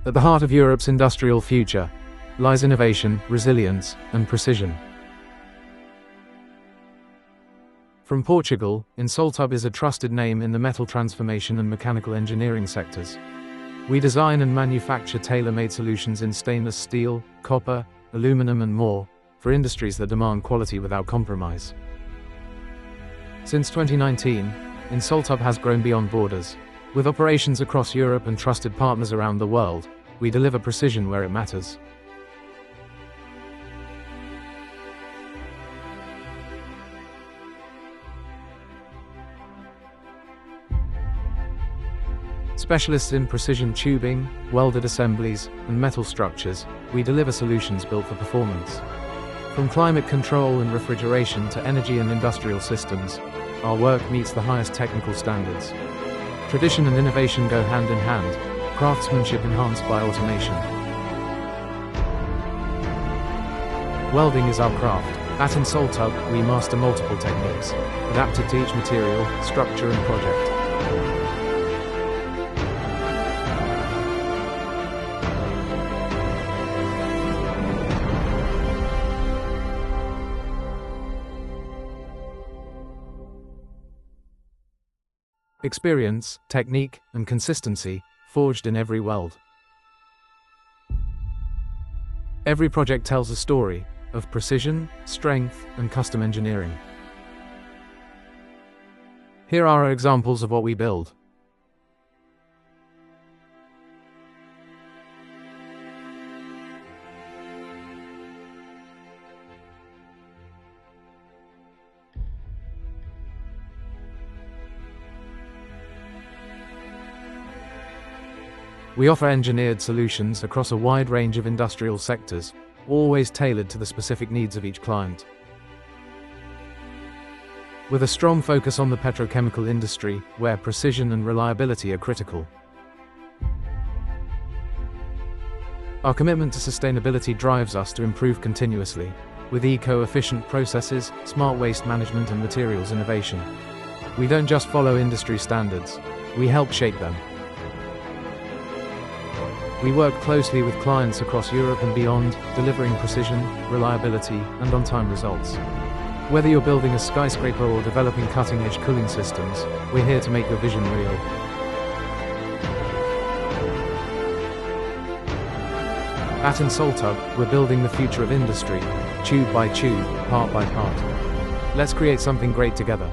At the heart of Europe's industrial future lies innovation, resilience, and precision. From Portugal, Insoltub is a trusted name in the metal transformation and mechanical engineering sectors. We design and manufacture tailor-made solutions in stainless steel, copper, aluminum and more, for industries that demand quality without compromise. Since 2019, Insoltub has grown beyond borders. With operations across Europe and trusted partners around the world, we deliver precision where it matters. Specialists in precision tubing, welded assemblies, and metal structures, we deliver solutions built for performance. From climate control and refrigeration to energy and industrial systems, our work meets the highest technical standards. Tradition and innovation go hand in hand, craftsmanship enhanced by automation. Welding is our craft. At Insoltub, we master multiple techniques, adapted to each material, structure and project. Experience, technique, and consistency, forged in every weld. Every project tells a story of precision, strength, and custom engineering. Here are examples of what we build. We offer engineered solutions across a wide range of industrial sectors, always tailored to the specific needs of each client. With a strong focus on the petrochemical industry, where precision and reliability are critical. Our commitment to sustainability drives us to improve continuously, with eco-efficient processes, smart waste management and materials innovation. We don't just follow industry standards, we help shape them. We work closely with clients across Europe and beyond, delivering precision, reliability, and on-time results. Whether you're building a skyscraper or developing cutting-edge cooling systems, we're here to make your vision real. At Insoltub, we're building the future of industry, tube by tube, part by part. Let's create something great together.